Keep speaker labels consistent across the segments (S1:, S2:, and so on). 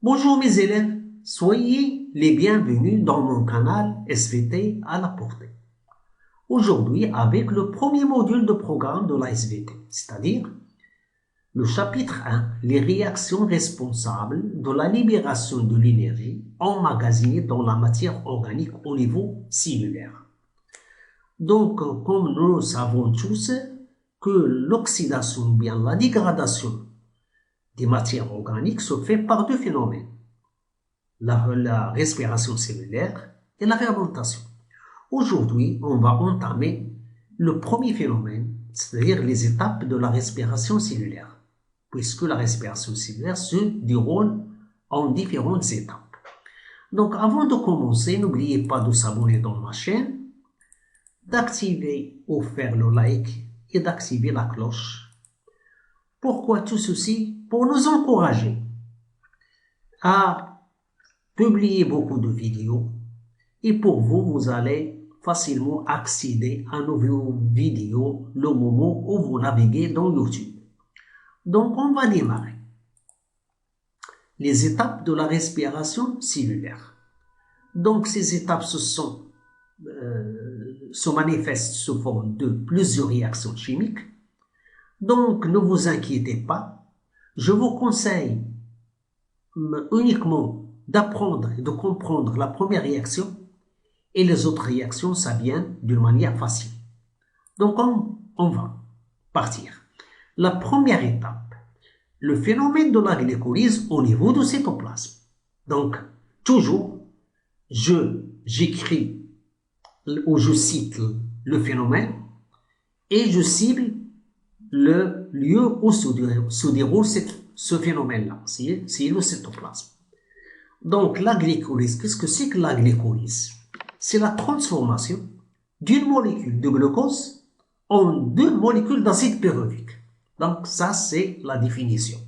S1: Bonjour mes élèves, soyez les bienvenus dans mon canal SVT à la portée. Aujourd'hui, avec le premier module de programme de la SVT, c'est-à-dire le chapitre 1, les réactions responsables de la libération de l'énergie emmagasinée dans la matière organique au niveau cellulaire. Donc, comme nous savons tous que l'oxydation ou bien la dégradation des matières organiques se fait par deux phénomènes. La respiration cellulaire et la fermentation. Aujourd'hui, on va entamer le premier phénomène, c'est-à-dire les étapes de la respiration cellulaire, puisque la respiration cellulaire se déroule en différentes étapes. Donc, avant de commencer, n'oubliez pas de s'abonner dans ma chaîne, d'activer ou faire le like et d'activer la cloche. Pourquoi tout ceci? Pour nous encourager à publier beaucoup de vidéos et pour vous, vous allez facilement accéder à nos vidéos le moment où vous naviguez dans YouTube. Donc, on va démarrer. Les étapes de la respiration cellulaire. Donc, ces étapes se manifestent sous forme de plusieurs réactions chimiques. Donc, ne vous inquiétez pas. Je vous conseille uniquement d'apprendre et de comprendre la première réaction et les autres réactions, ça vient d'une manière facile. Donc, on va partir. La première étape, le phénomène de la glycolyse au niveau du cytoplasme. Donc, toujours, j'écris ou je cite le phénomène et je cible le lieu où se déroule ce phénomène-là, c'est le cytoplasme. Donc, la glycolyse, qu'est-ce que c'est que la glycolyse? C'est la transformation d'une molécule de glucose en deux molécules d'acide pyruvique. Donc, ça, c'est la définition.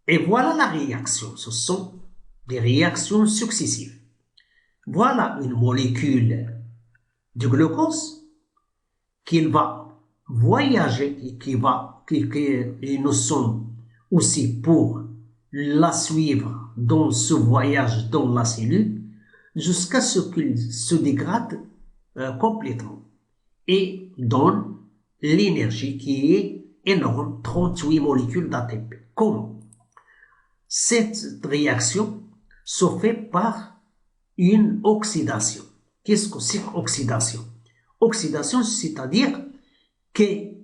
S1: Et voilà la réaction. Ce sont des réactions successives. Voilà une molécule de glucose qui va voyager et nous sommes aussi pour la suivre dans ce voyage dans la cellule jusqu'à ce qu'il se dégrade complètement et donne l'énergie qui est énorme, 38 molécules d'ATP. Comment? Cette réaction se fait par une oxydation. Qu'est-ce que c'est oxydation? Oxydation, c'est-à-dire qu'elle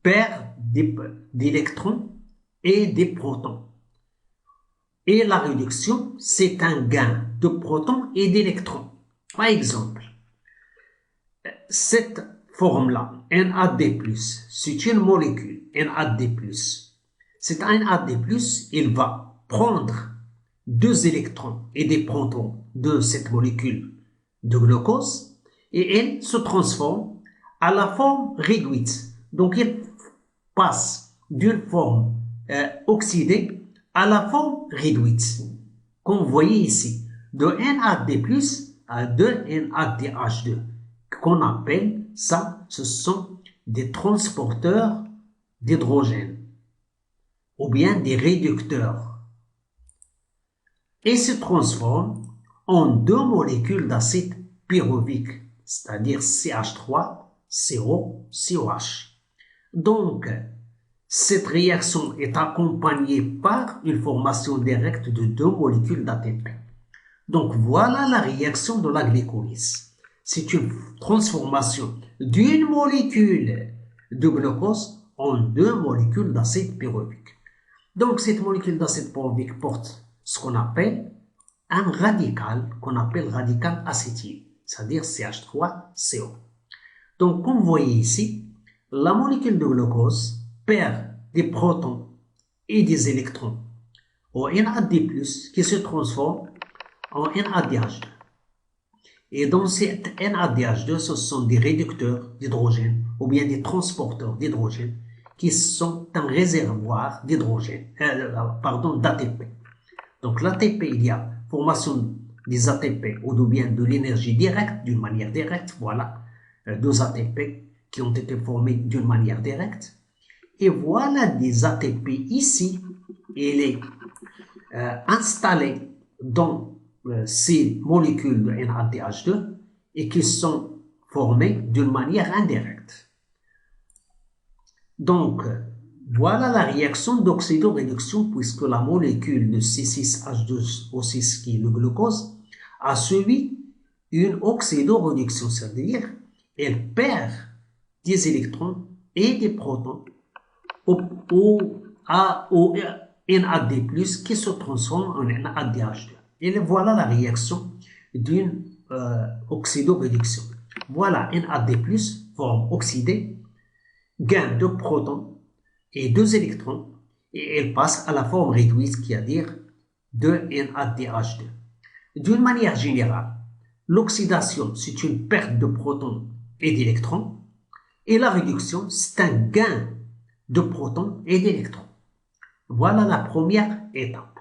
S1: perd d'électrons et des protons. Et la réduction, c'est un gain de protons et d'électrons. Par exemple, cette forme-là, NAD+, c'est une molécule, NAD+. Cet NAD+, il va prendre deux électrons et des protons de cette molécule de glucose et elle se transforme à la forme réduite. Donc, il passe d'une forme oxydée à la forme réduite. Comme vous voyez ici, de NAD+, à 2NADH2, qu'on appelle ça, ce sont des transporteurs d'hydrogène, ou bien des réducteurs. Et se transforment en deux molécules d'acide pyruvique, c'est-à-dire CH3, CO, COH. Donc, cette réaction est accompagnée par une formation directe de deux molécules d'ATP. Donc, voilà la réaction de la glycolyse. C'est une transformation d'une molécule de glucose en deux molécules d'acide pyruvique. Donc, cette molécule d'acide pyruvique porte ce qu'on appelle un radical, qu'on appelle radical acétyl, c'est-à-dire CH3CO. Donc, comme vous voyez ici, la molécule de glucose perd des protons et des électrons au NAD+, qui se transforme en NADH2. Et dans cet NADH2, ce sont des réducteurs d'hydrogène ou bien des transporteurs d'hydrogène qui sont un réservoir d'hydrogène, d'ATP. Donc l'ATP, il y a formation des ATP ou bien de l'énergie directe, d'une manière directe, voilà, deux ATP qui ont été formés d'une manière directe. Et voilà des ATP ici, et installés dans ces molécules de NADH2 et qui sont formées d'une manière indirecte. Donc, voilà la réaction d'oxydoréduction puisque la molécule de C6H12O6 qui est le glucose a subi une oxydoréduction, c'est-à-dire elle perd des électrons et des protons au NAD+, qui se transforme en NADH2. Et voilà la réaction d'une oxydoréduction. Voilà NAD+, forme oxydée, gain de protons et 2 électrons, et elle passe à la forme réduite, qui est à dire de NADH2. D'une manière générale, l'oxydation, c'est une perte de protons et d'électrons, et la réduction, c'est un gain de protons et d'électrons. Voilà la première étape.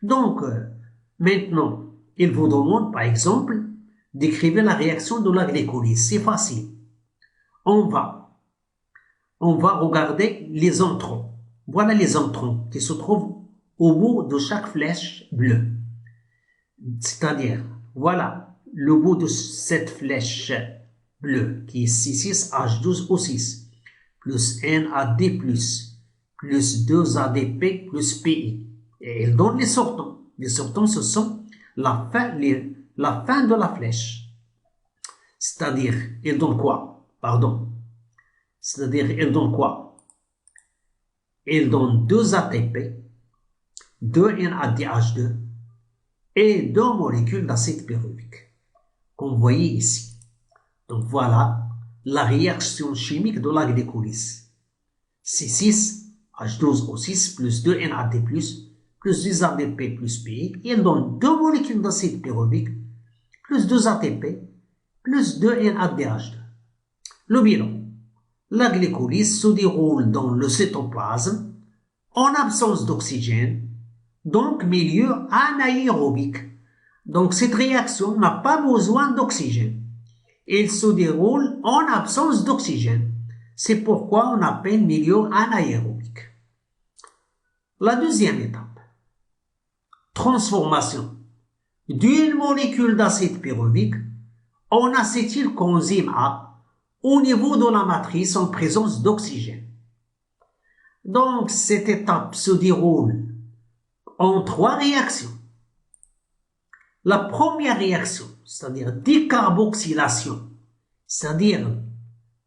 S1: Donc, maintenant, il vous demande, par exemple, d'écrire la réaction de la glycolyse. C'est facile. On va regarder les entrons. Voilà les entrons qui se trouvent au bout de chaque flèche bleue. C'est-à-dire, voilà le bout de cette flèche bleue qui est C6H12O6 plus NAD+, plus 2 ADP plus PI. Et elle donne les sortants. Les sortants, ce sont la fin de la flèche. C'est-à-dire, elle donne quoi? Pardon. C'est-à-dire, elle donne quoi? Elle donne 2 ATP, 2 NADH2 et 2 molécules d'acide pyruvique, comme vous voyez ici. Donc voilà la réaction chimique de la glycolyse. C6H12O6 plus 2 NAD+, plus 2 ADP plus PI, et elle donne 2 molécules d'acide pyruvique, plus 2 ATP, plus 2 NADH2. Le bilan. La glycolyse se déroule dans le cytoplasme en absence d'oxygène, donc milieu anaérobique. Donc cette réaction n'a pas besoin d'oxygène. Elle se déroule en absence d'oxygène. C'est pourquoi on appelle milieu anaérobique. La deuxième étape. Transformation d'une molécule d'acide pyruvique en acétylcoenzyme A au niveau de la matrice en présence d'oxygène. Donc, cette étape se déroule en 3 réactions. La première réaction, c'est-à-dire décarboxylation, c'est-à-dire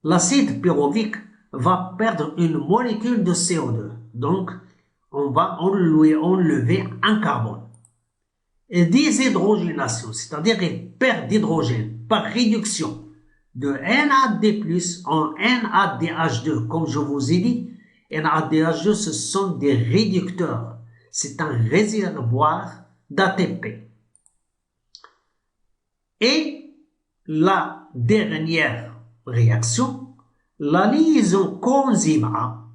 S1: l'acide pyruvique va perdre une molécule de CO2. Donc, on va enlever un carbone. Et déshydrogénation, c'est-à-dire qu'elle perd d'hydrogène par réduction de NAD+ en NADH2. Comme je vous ai dit, NADH2, ce sont des réducteurs. C'est un réservoir d'ATP. Et la dernière réaction, la liaison coenzyme A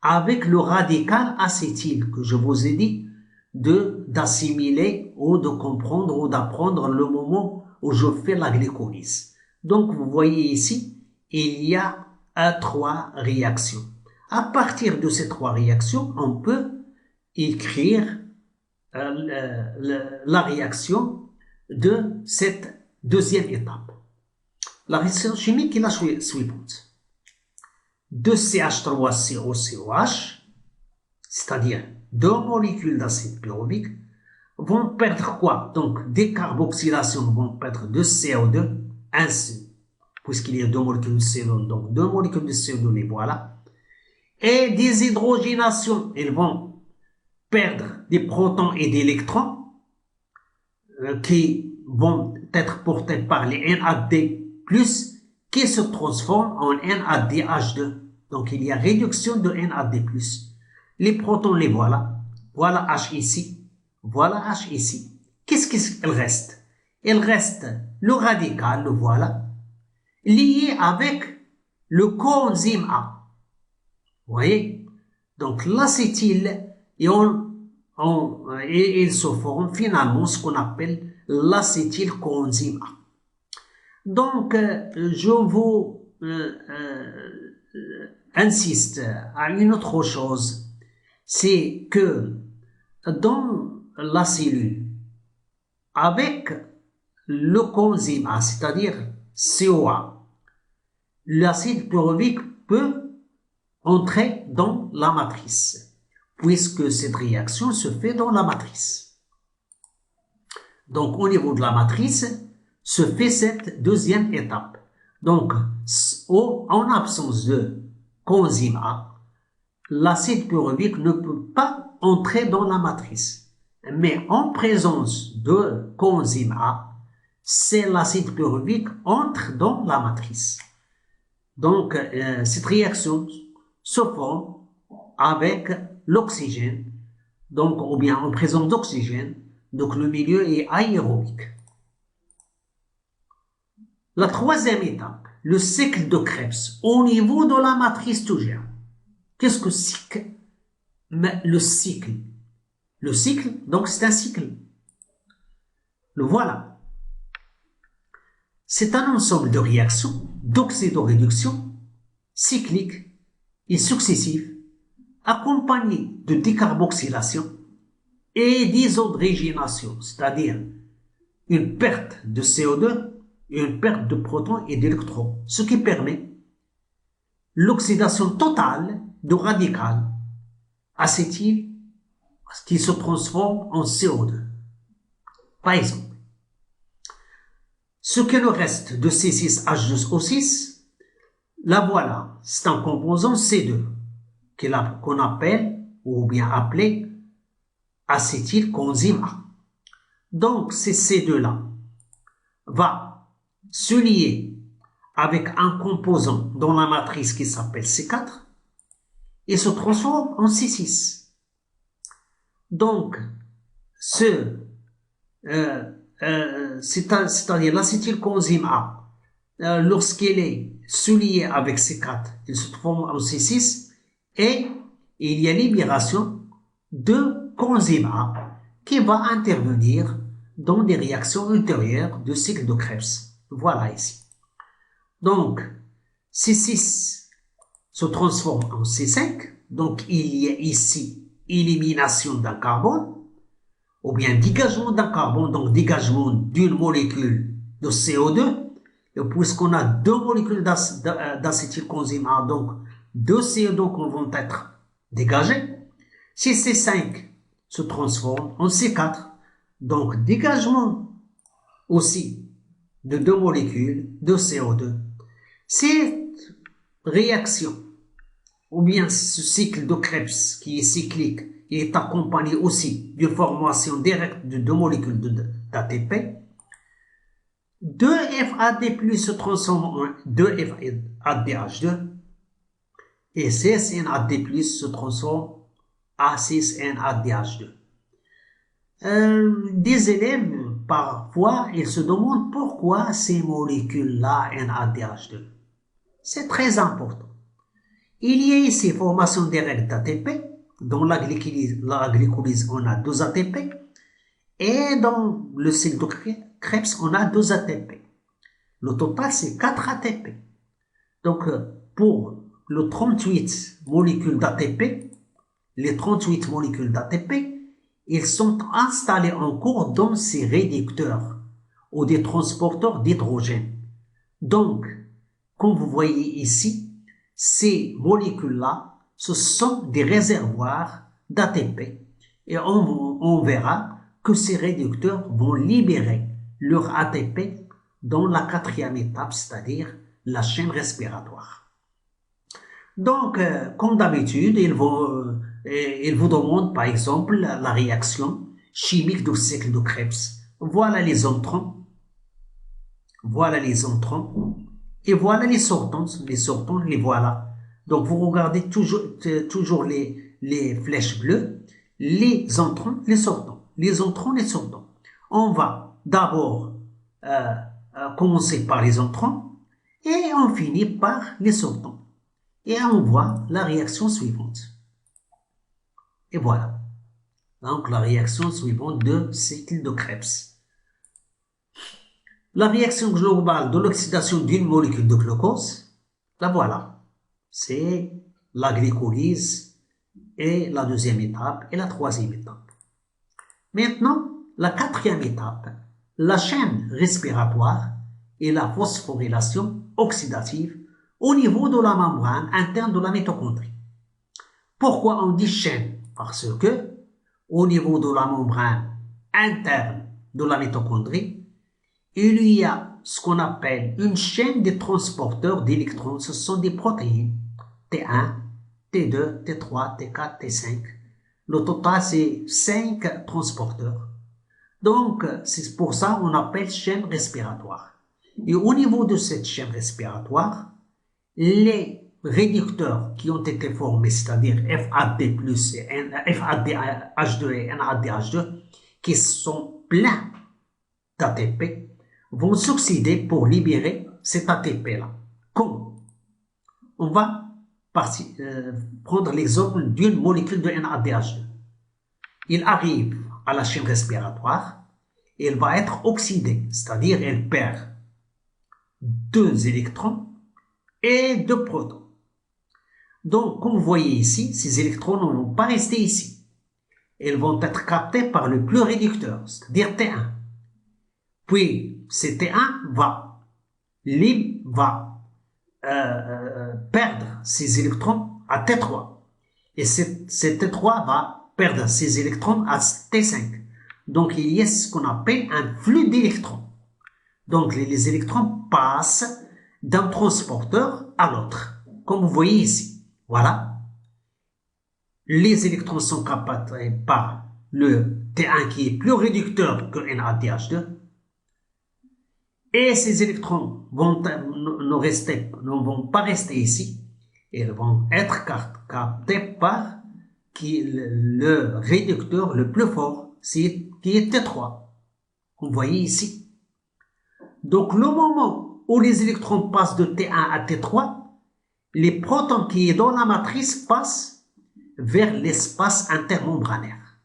S1: avec le radical acétyl que je vous ai dit d'assimiler ou de comprendre ou d'apprendre le moment où je fais la glycolyse. Donc, vous voyez ici, il y a 3 réactions. À partir de ces 3 réactions, on peut écrire la réaction de cette deuxième étape. La réaction chimique est la suivante. 2CH3COCOH, c'est-à-dire 2 molécules d'acide pyruvique, vont perdre quoi? Donc, décarboxylation vont perdre 2 CO2, ainsi, puisqu'il y a 2 molécules de CO2, donc 2 molécules de CO2, les voilà. Et déshydrogénation, elles vont perdre des protons et des électrons qui vont être portés par les NAD+, qui se transforment en NADH2. Donc, il y a réduction de NAD+. Les protons, les voilà. Voilà H ici. Voilà H ici. Qu'est-ce qu'il reste? Il reste le radical, le voilà, lié avec le coenzyme A. Vous voyez? Donc, l'acétyl, et il se forme finalement ce qu'on appelle l'acétylcoenzyme A. Donc, je vous insiste à une autre chose, c'est que dans la cellule avec le coenzyme A, c'est-à-dire CoA. L'acide pyruvique peut entrer dans la matrice, puisque cette réaction se fait dans la matrice. Donc, au niveau de la matrice, se fait cette deuxième étape. Donc, en absence de coenzyme A, l'acide pyruvique ne peut pas entrer dans la matrice. Mais en présence de coenzyme A, c'est l'acide pyruvique entre dans la matrice. Donc, cette réaction se forme avec l'oxygène, donc, ou bien en présence d'oxygène, donc le milieu est aérobique. La troisième étape, le cycle de Krebs, au niveau de la matrice toujours. Qu'est-ce que cycle? Mais le cycle. Le cycle, donc c'est un cycle. Le voilà. C'est un ensemble de réactions d'oxydoréduction cycliques et successives accompagnées de décarboxylation et d'isodrégénation, c'est-à-dire une perte de CO2 et une perte de protons et d'électrons, ce qui permet l'oxydation totale de radical acétyl qui se transforme en CO2. Par exemple, ce que le reste de C6H12O6, la voilà, c'est un composant C2 qu'on appelle ou bien appelé acétylcoenzyme A. Donc, ces C2-là va se lier avec un composant dans la matrice qui s'appelle C4 et se transforme en C6. Donc, c'est-à-dire l'acétylcoenzyme A, lorsqu'il est soulié avec C4, il se transforme en C6 et il y a libération de coenzyme A qui va intervenir dans des réactions ultérieures de cycle de Krebs. Voilà ici. Donc, C6 se transforme en C5, donc il y a ici élimination d'un carbone, ou bien dégagement d'un carbone, donc dégagement d'une molécule de CO2, et puisqu'on a deux molécules d'acétylcoenzyme A, donc deux CO2 qui vont être dégagées, si C5 se transforme en C4, donc dégagement aussi de deux molécules de CO2. Cette réaction, ou bien ce cycle de Krebs qui est cyclique, est accompagné aussi d'une formation directe de deux molécules d'ATP. 2FAD+ se transforme en 2FADH2 et 6NAD+ se transforme en A6NADH2. Des élèves, parfois, ils se demandent pourquoi ces molécules-là, NADH2. C'est très important. Il y a ici formation directe d'ATP. Dans la glycolyse, on a 2 ATP. Et dans le cycle de Krebs, on a 2 ATP. Le total, c'est 4 ATP. Donc, pour le 38 molécules d'ATP, les 38 molécules d'ATP, ils sont installés en cours dans ces réducteurs ou des transporteurs d'hydrogène. Donc, comme vous voyez ici, ces molécules-là, ce sont des réservoirs d'ATP et on verra que ces réducteurs vont libérer leur ATP dans la 4e étape, c'est-à-dire la chaîne respiratoire. Donc, comme d'habitude, il vous demande par exemple la réaction chimique du cycle de Krebs. Voilà les entrants, et voilà les sortants, les voilà. Donc, vous regardez toujours les flèches bleues, les entrants, les sortants. Les entrants, les sortants. On va d'abord commencer par les entrants et on finit par les sortants. Et on voit la réaction suivante. Et voilà. Donc, la réaction suivante de cycle de Krebs. La réaction globale de l'oxydation d'une molécule de glucose, la voilà. C'est la glycolyse et la 2e étape et la 3e étape. Maintenant, la quatrième étape, la chaîne respiratoire et la phosphorylation oxydative au niveau de la membrane interne de la mitochondrie. Pourquoi on dit chaîne? Parce que au niveau de la membrane interne de la mitochondrie, il y a ce qu'on appelle une chaîne de transporteurs d'électrons. Ce sont des protéines T1, T2, T3, T4, T5. Le total, c'est 5 transporteurs. Donc, c'est pour ça qu'on appelle chaîne respiratoire. Et au niveau de cette chaîne respiratoire, les réducteurs qui ont été formés, c'est-à-dire FAD+, FADH2 et NADH2, qui sont pleins d'ATP, vont s'oxyder pour libérer cet ATP-là. Comment? On va prendre l'exemple d'une molécule de NADH2. Il arrive à la chaîne respiratoire et elle va être oxydée, c'est-à-dire elle perd 2 électrons et 2 protons. Donc, comme vous voyez ici, ces électrons ne vont pas rester ici. Ils vont être captés par le plus réducteur, c'est-à-dire T1. Puis, ce T1 va perdre ses électrons à T3. Et ce T3 va perdre ses électrons à T5. Donc, il y a ce qu'on appelle un flux d'électrons. Donc, les électrons passent d'un transporteur à l'autre, comme vous voyez ici. Voilà. Les électrons sont captés par le T1 qui est plus réducteur que NADH2. Et ces électrons ne vont pas rester ici. Ils vont être captés par le réducteur le plus fort, qui est T3. Vous voyez ici. Donc, le moment où les électrons passent de T1 à T3, les protons qui sont dans la matrice passent vers l'espace intermembranaire.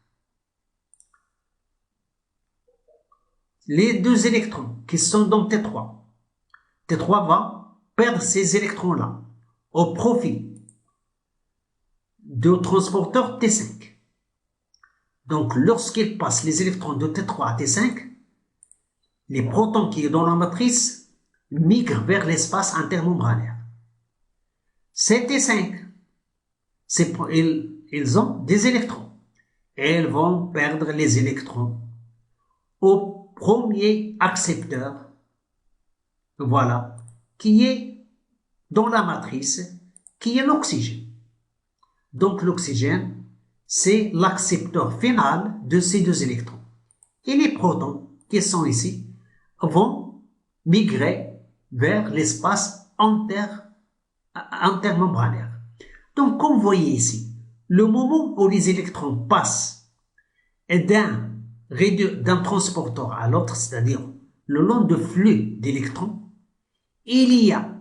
S1: Les 2 électrons qui sont dans T3, T3 va perdre ces électrons-là au profit du transporteur T5. Donc, lorsqu'il passe les électrons de T3 à T5, les protons qui sont dans la matrice migrent vers l'espace intermembranaire. C'est T5. Ils ont des électrons. Et ils vont perdre les électrons au premier accepteur, voilà, qui est dans la matrice, qui est l'oxygène. Donc l'oxygène, c'est l'accepteur final de ces 2 électrons. Et les protons qui sont ici vont migrer vers l'espace intermembranaire. Donc, comme vous voyez ici, le moment où les électrons passent d'un transporteur à l'autre, c'est-à-dire le long de flux d'électrons, il y a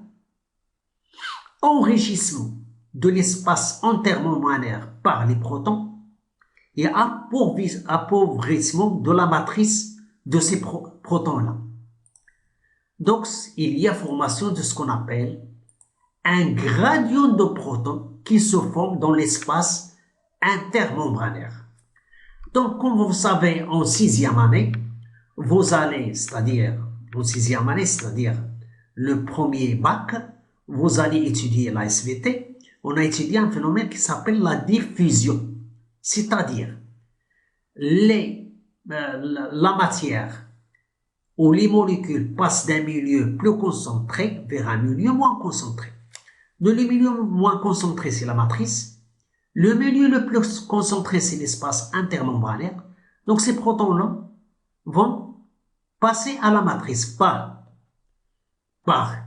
S1: enrichissement de l'espace intermembranaire par les protons et appauvrissement de la matrice de ces protons-là. Donc, il y a formation de ce qu'on appelle un gradient de protons qui se forme dans l'espace intermembranaire. Donc, comme vous savez, en 6e année, vous allez, c'est-à-dire, en 6e année, c'est-à-dire le premier bac, vous allez étudier la SVT. On a étudié un phénomène qui s'appelle la diffusion. C'est-à-dire, la matière où les molécules passent d'un milieu plus concentré vers un milieu moins concentré. Le milieu moins concentré, c'est la matrice. Le milieu le plus concentré, c'est l'espace intermembranaire. Donc, ces protons-là vont passer à la matrice par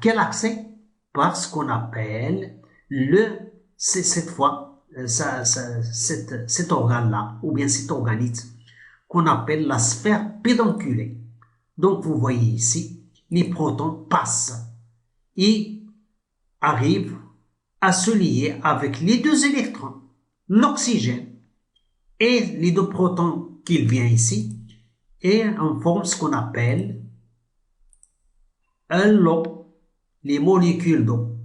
S1: quel accès? Par ce qu'on appelle cet organe-là, ou bien cet organite, qu'on appelle la sphère pédonculée. Donc, vous voyez ici, les protons passent et arrivent à se lier avec les 2 électrons, l'oxygène et les 2 protons qui viennent ici, et on forme ce qu'on appelle un lot, les molécules d'eau.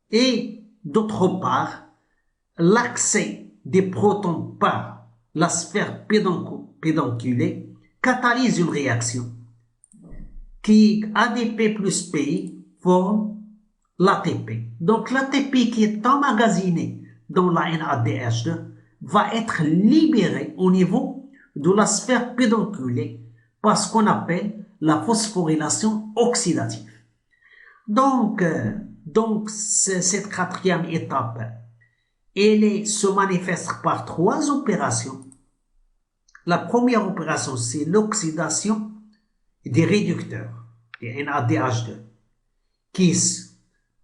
S1: Et d'autre part, l'accès des protons par la sphère pédonculé catalyse une réaction qui ADP plus PI forme l'ATP. Donc l'ATP qui est emmagasiné dans la NADH2 va être libéré au niveau de la sphère pédonculée par ce qu'on appelle la phosphorylation oxydative. Donc cette quatrième étape, se manifeste par 3 opérations. La première opération, c'est l'oxydation des réducteurs, des NADH2, qui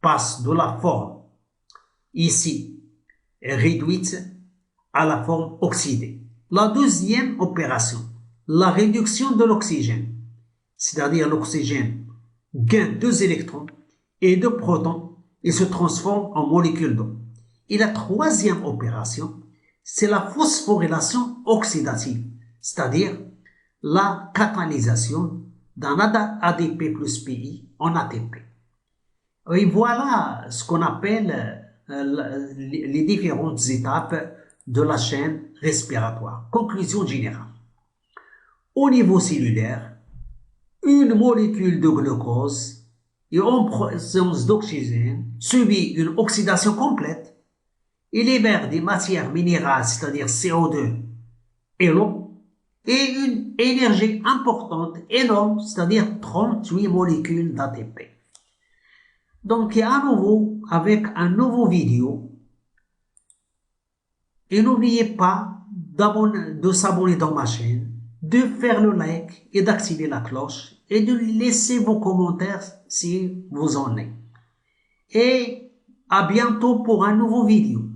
S1: passe de la forme ici réduite à la forme oxydée. La deuxième opération, la réduction de l'oxygène, c'est-à-dire l'oxygène gagne 2 électrons et 2 protons et se transforme en molécules d'eau. Et la troisième opération, c'est la phosphorylation oxydative, c'est-à-dire la catalysation d'un ADP plus PI en ATP. Et voilà ce qu'on appelle les différentes étapes de la chaîne respiratoire. Conclusion générale. Au niveau cellulaire, une molécule de glucose et en présence d'oxygène subit une oxydation complète et libère des matières minérales, c'est-à-dire CO2 et l'eau, et une énergie importante, énorme, c'est-à-dire 38 molécules d'ATP. Donc, à nouveau, avec un nouveau vidéo, et n'oubliez pas de s'abonner dans ma chaîne, de faire le like et d'activer la cloche, et de laisser vos commentaires si vous en avez. Et à bientôt pour un nouveau vidéo.